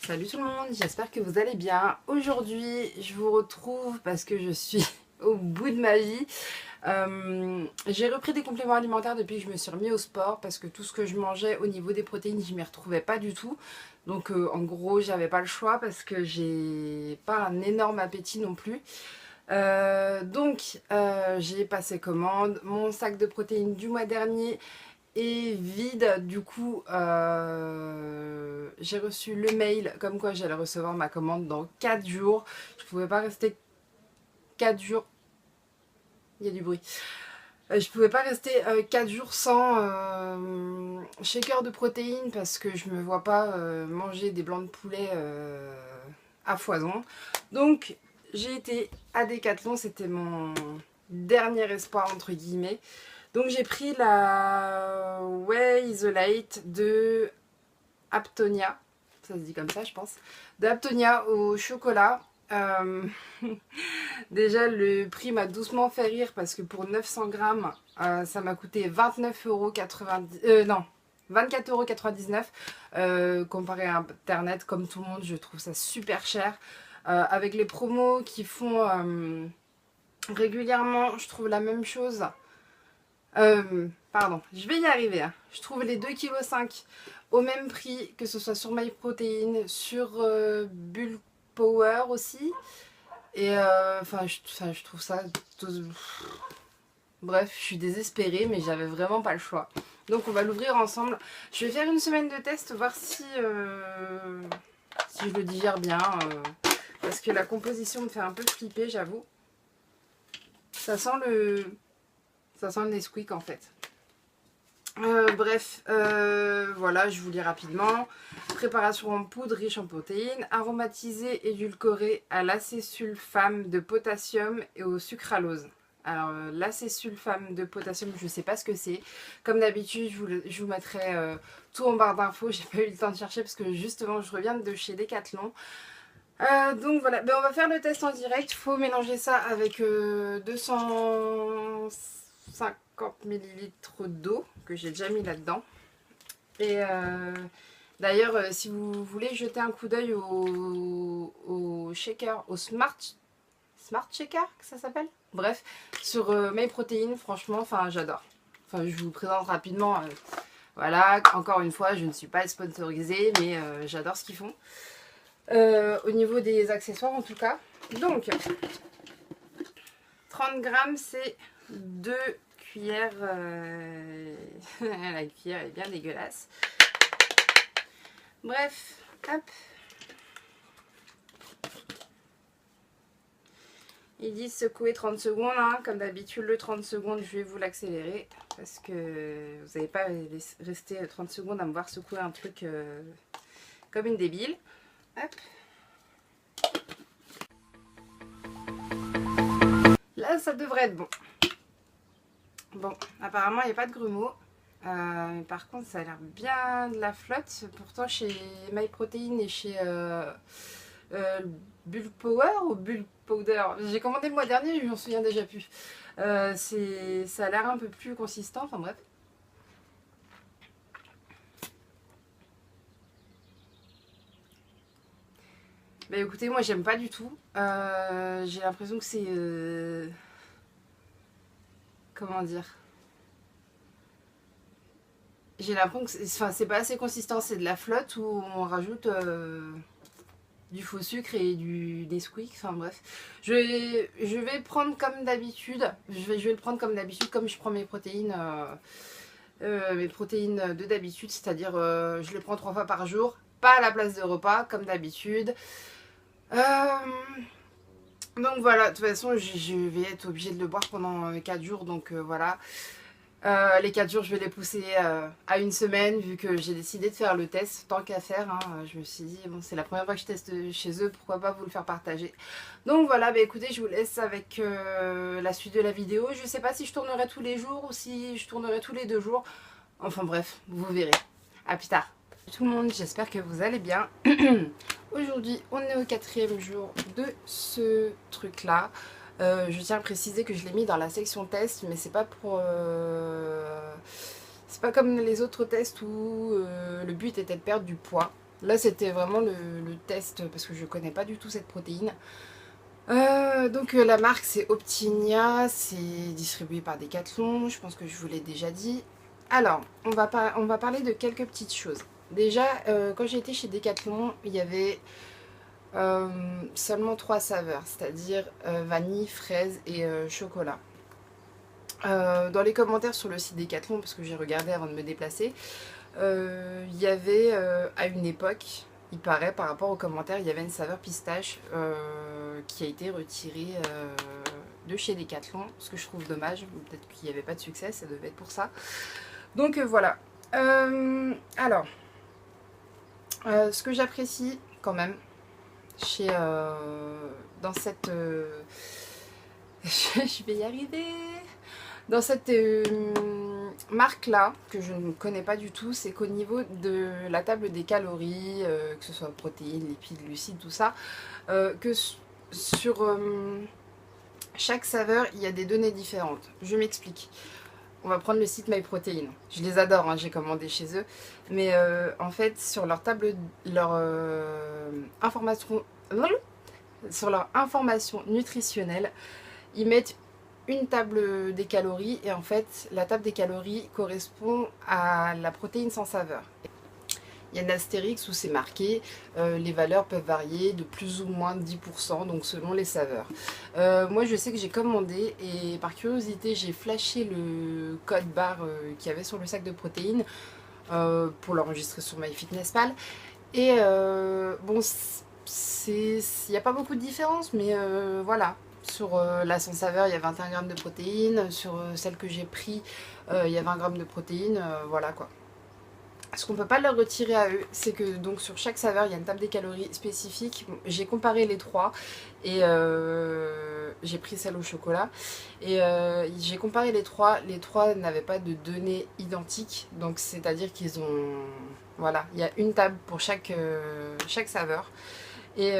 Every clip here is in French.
Salut tout le monde, j'espère que vous allez bien. Aujourd'hui, je vous retrouve parce que je suis au bout de ma vie. J'ai repris des compléments alimentaires depuis que je me suis remis au sport parce que tout ce que je mangeais au niveau des protéines, je m'y retrouvais pas du tout. Donc en gros, j'avais pas le choix parce que j'ai pas un énorme appétit non plus. J'ai passé commande. Mon sac de protéines du mois dernier est vide. Du coup, j'ai reçu le mail comme quoi j'allais recevoir ma commande dans 4 jours. Je pouvais pas rester 4 jours. Il y a du bruit. Je pouvais pas rester 4 jours sans shaker de protéines parce que je me vois pas manger des blancs de poulet à foison. Donc j'ai été à Decathlon, c'était mon dernier espoir entre guillemets. Donc j'ai pris la Whey Isolate de Aptonia, ça se dit comme ça je pense, de Aptonia au chocolat. Euh, Déjà le prix m'a doucement fait rire parce que pour 900 grammes ça m'a coûté 29,90 €, non 24,99 €, comparé à internet comme tout le monde je trouve ça super cher. Avec les promos qui font régulièrement je trouve la même chose. Pardon, je vais y arriver. Hein. Je trouve les 2,5 kg au même prix que ce soit sur MyProtein, sur Bulk Power aussi. Et je trouve ça. Bref, je suis désespérée, mais j'avais vraiment pas le choix. Donc on va l'ouvrir ensemble. Je vais faire une semaine de test, voir si je le digère bien. Parce que la composition me fait un peu flipper, j'avoue. Ça sent le Nesquik en fait. Voilà, je vous lis rapidement. Préparation en poudre riche en protéines, aromatisée, édulcorée à l'acésulfame de potassium et au sucralose. Alors, l'acésulfame de potassium, je ne sais pas ce que c'est. Comme d'habitude, je vous mettrai tout en barre d'infos. J'ai pas eu le temps de chercher parce que justement, je reviens de chez Decathlon. Donc voilà, on va faire le test en direct. Il faut mélanger ça avec 250 ml d'eau que j'ai déjà mis là-dedans. Et d'ailleurs, si vous voulez jeter un coup d'œil au shaker, au Smart Shaker, que ça s'appelle. Bref, sur MyProtein, franchement, j'adore. Je vous présente rapidement. Voilà, encore une fois, je ne suis pas sponsorisée, mais j'adore ce qu'ils font. Au niveau des accessoires en tout cas. Donc 30 grammes c'est 2 cuillères. La cuillère est bien dégueulasse. Bref, hop. Ils disent secouer 30 secondes, hein. Comme d'habitude le 30 secondes je vais vous l'accélérer parce que vous n'allez pas rester 30 secondes à me voir secouer un truc comme une débile. Hop. Là, ça devrait être bon. Bon, apparemment, il n'y a pas de grumeaux. Mais par contre, ça a l'air bien de la flotte. Pourtant, chez MyProtein et chez Bulk Power ou Bulk Powder, j'ai commandé le mois dernier, je m'en souviens déjà plus. Ça a l'air un peu plus consistant. Enfin bref. Bah écoutez, moi j'aime pas du tout. J'ai l'impression que c'est... comment dire, j'ai l'impression que c'est pas assez consistant, c'est de la flotte où on rajoute du faux sucre et du Nesquik, enfin bref. Je vais prendre comme d'habitude, je vais le prendre comme d'habitude, comme je prends mes protéines de d'habitude, c'est-à-dire je les prends 3 fois par jour, pas à la place de repas, comme d'habitude. Donc voilà, de toute façon je vais être obligée de le boire pendant 4 jours, donc voilà. Les 4 jours je vais les pousser à une semaine vu que j'ai décidé de faire le test tant qu'à faire. Hein. Je me suis dit bon c'est la première fois que je teste chez eux, pourquoi pas vous le faire partager. Donc voilà, écoutez je vous laisse avec la suite de la vidéo. Je sais pas si je tournerai tous les jours ou si je tournerai tous les 2 jours. Enfin bref, vous verrez. A plus tard. Tout le monde, j'espère que vous allez bien. Aujourd'hui on est au 4e jour de ce truc là. Je tiens à préciser que je l'ai mis dans la section test, mais c'est pas pour... c'est pas comme les autres tests où le but était de perdre du poids. Là c'était vraiment le test parce que je connais pas du tout cette protéine. Donc la marque c'est Optinia, c'est distribué par Decathlon, je pense que je vous l'ai déjà dit. Alors, on va parler de quelques petites choses. Déjà, quand j'ai été chez Decathlon, il y avait seulement 3 saveurs, c'est-à-dire vanille, fraise et chocolat. Dans les commentaires sur le site Decathlon, parce que j'ai regardé avant de me déplacer, il y avait à une époque, il paraît par rapport aux commentaires, il y avait une saveur pistache qui a été retirée de chez Decathlon, ce que je trouve dommage, peut-être qu'il n'y avait pas de succès, ça devait être pour ça. Donc voilà. Alors, ce que j'apprécie quand même chez dans cette je vais y arriver. Dans cette marque-là, que je ne connais pas du tout, c'est qu'au niveau de la table des calories, que ce soit protéines, lipides, glucides, tout ça, que sur chaque saveur, il y a des données différentes. Je m'explique. On va prendre le site MyProtein. Je les adore, hein, j'ai commandé chez eux. Mais en fait, sur leur table, leur information, sur leur information nutritionnelle, ils mettent une table des calories et en fait la table des calories correspond à la protéine sans saveur. Il y a un astérix où c'est marqué, les valeurs peuvent varier de plus ou moins 10%, donc selon les saveurs. Moi je sais que j'ai commandé et par curiosité j'ai flashé le code barre qu'il y avait sur le sac de protéines pour l'enregistrer sur MyFitnessPal. Et bon, il n'y a pas beaucoup de différence, mais voilà. Sur la sans saveur, il y a 21 grammes de protéines. Sur celle que j'ai pris, il y a 20 grammes de protéines. Voilà quoi. Ce qu'on ne peut pas leur retirer à eux, c'est que donc sur chaque saveur, il y a une table des calories spécifique. J'ai comparé les trois et j'ai pris celle au chocolat. Et j'ai comparé les trois. Les trois n'avaient pas de données identiques. Donc c'est-à-dire qu'ils ont... Voilà, il y a une table pour chaque saveur. Et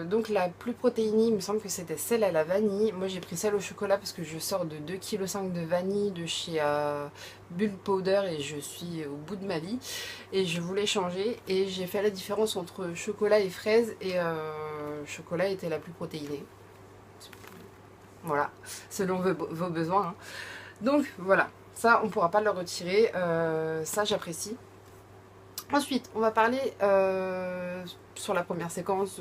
donc la plus protéinée, il me semble que c'était celle à la vanille. Moi j'ai pris celle au chocolat parce que je sors de 2,5 kg de vanille de chez Bulk Powder et je suis au bout de ma vie. Et je voulais changer et j'ai fait la différence entre chocolat et fraise et chocolat était la plus protéinée. Voilà, selon vos besoins. Hein. Donc voilà, ça on ne pourra pas le retirer, ça j'apprécie. Ensuite, on va parler sur la première séquence,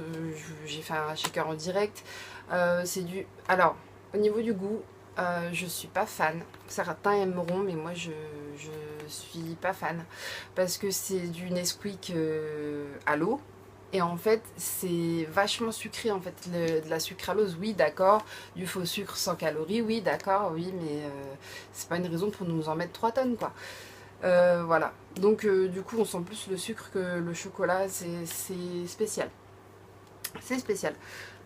j'ai fait un shaker en direct. C'est du... Alors, au niveau du goût, je suis pas fan. Certains aimeront, mais moi je suis pas fan. Parce que c'est du Nesquik à l'eau. Et en fait, c'est vachement sucré en fait. De la sucralose, oui, d'accord. Du faux sucre sans calories, oui, d'accord, oui, mais c'est pas une raison pour nous en mettre 3 tonnes, quoi. Voilà, donc du coup on sent plus le sucre que le chocolat, c'est spécial. C'est spécial.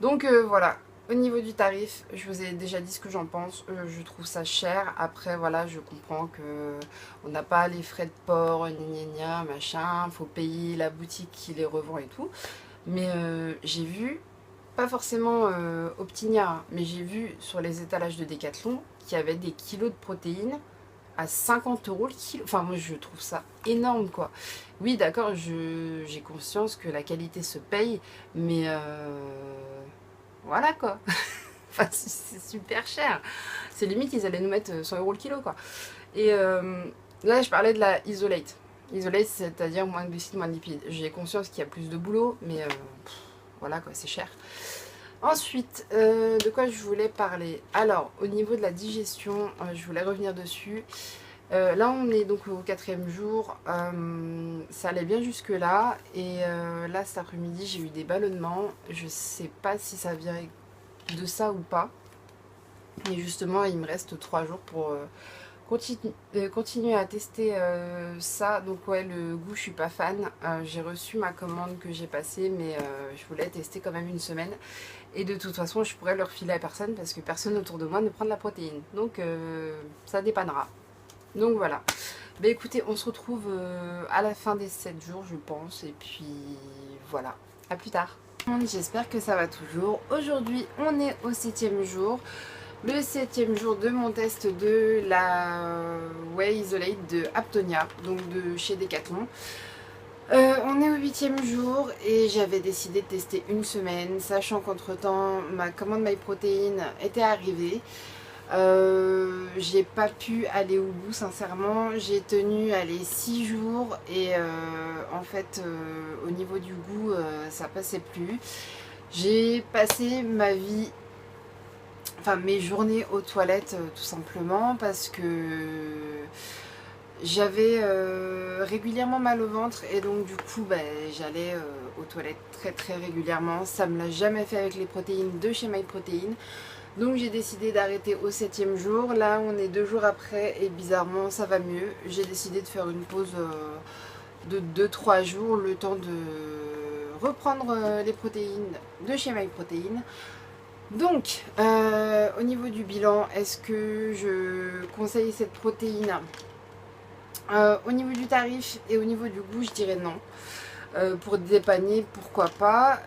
Donc voilà, au niveau du tarif, je vous ai déjà dit ce que j'en pense, je trouve ça cher. Après voilà, je comprends que on n'a pas les frais de port, gna machin, faut payer la boutique qui les revend et tout. Mais j'ai vu, pas forcément Optinia, mais j'ai vu sur les étalages de Decathlon qu'il y avait des kilos de protéines à 50 € le kilo. Enfin, moi, je trouve ça énorme, quoi. Oui, d'accord, j'ai conscience que la qualité se paye, mais voilà, quoi. Enfin, c'est super cher. C'est limite, ils allaient nous mettre 100 € le kilo, quoi. Et là, je parlais de la Isolate. Isolate, c'est-à-dire moins de glucides, moins de lipides. J'ai conscience qu'il y a plus de boulot, mais voilà, quoi, c'est cher. Ensuite, de quoi je voulais parler? Alors, au niveau de la digestion, je voulais revenir dessus. Là, on est donc au 4e jour. Ça allait bien jusque là. Et là, cet après-midi, j'ai eu des ballonnements. Je sais pas si ça vient de ça ou pas. Et justement, il me reste 3 jours pour continuer à tester ça. Donc ouais, le goût, je suis pas fan. J'ai reçu ma commande que j'ai passée, mais je voulais tester quand même une semaine. Et de toute façon, je pourrais le refiler à personne parce que personne autour de moi ne prend de la protéine. Donc ça dépannera. Donc voilà. Bah écoutez, on se retrouve à la fin des 7 jours, je pense. Et puis voilà. À plus tard. J'espère que ça va toujours. Aujourd'hui, on est au 7e jour. Le 7e jour de mon test de la Whey Isolate de Aptonia, donc de chez Decathlon. On est au 8e jour et j'avais décidé de tester une semaine, sachant qu'entre temps ma commande MyProtein était arrivée. J'ai pas pu aller au bout sincèrement, j'ai tenu aller 6 jours et en fait au niveau du goût ça passait plus. J'ai passé ma vie, enfin mes journées aux toilettes tout simplement parce que j'avais régulièrement mal au ventre et donc du coup j'allais aux toilettes très régulièrement. Ça me l'a jamais fait avec les protéines de chez MyProtein. Donc j'ai décidé d'arrêter au 7e jour. Là on est 2 jours après et bizarrement ça va mieux. J'ai décidé de faire une pause de 2-3 jours, le temps de reprendre les protéines de chez MyProtein. Donc au niveau du bilan, est-ce que je conseille cette protéine? Au niveau du tarif et au niveau du goût, je dirais non. Pour dépanner, pourquoi pas.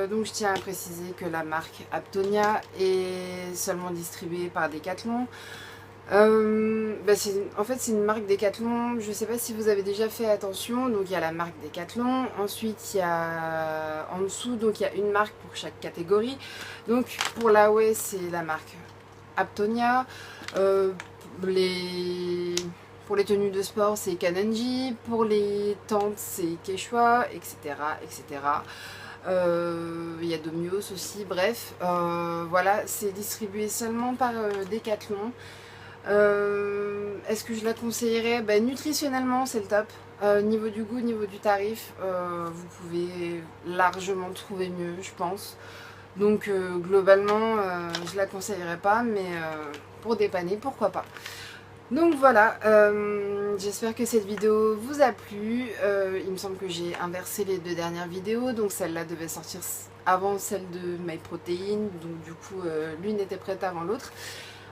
Donc je tiens à préciser que la marque Aptonia est seulement distribuée par Decathlon. En fait c'est une marque Decathlon, je ne sais pas si vous avez déjà fait attention. Donc il y a la marque Decathlon, ensuite il y a en dessous, donc il y a une marque pour chaque catégorie. Donc pour la whey c'est la marque Aptonia, pour les tenues de sport, c'est Kanenji. Pour les tentes, c'est Quechua, etc. etc. Il y a Domios aussi, bref. Voilà, c'est distribué seulement par Decathlon. Est-ce que je la conseillerais? Nutritionnellement, c'est le top. Niveau du goût, niveau du tarif, vous pouvez largement trouver mieux, je pense. Donc globalement, je la conseillerais pas, mais pour dépanner, pourquoi pas. Donc voilà, j'espère que cette vidéo vous a plu. Il me semble que j'ai inversé les 2 dernières vidéos, donc celle-là devait sortir avant celle de MyProtein, donc du coup l'une était prête avant l'autre.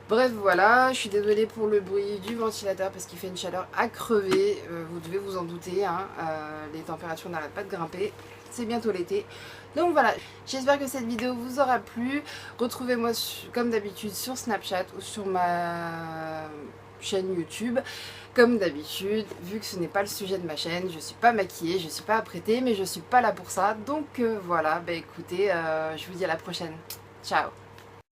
Bref voilà, je suis désolée pour le bruit du ventilateur parce qu'il fait une chaleur à crever, vous devez vous en douter, hein, les températures n'arrêtent pas de grimper, c'est bientôt l'été. Donc voilà, j'espère que cette vidéo vous aura plu. Retrouvez-moi comme d'habitude sur Snapchat ou sur ma chaîne YouTube. Comme d'habitude, vu que ce n'est pas le sujet de ma chaîne, je suis pas maquillée, je suis pas apprêtée, mais je suis pas là pour ça. Donc voilà, écoutez, je vous dis à la prochaine. Ciao!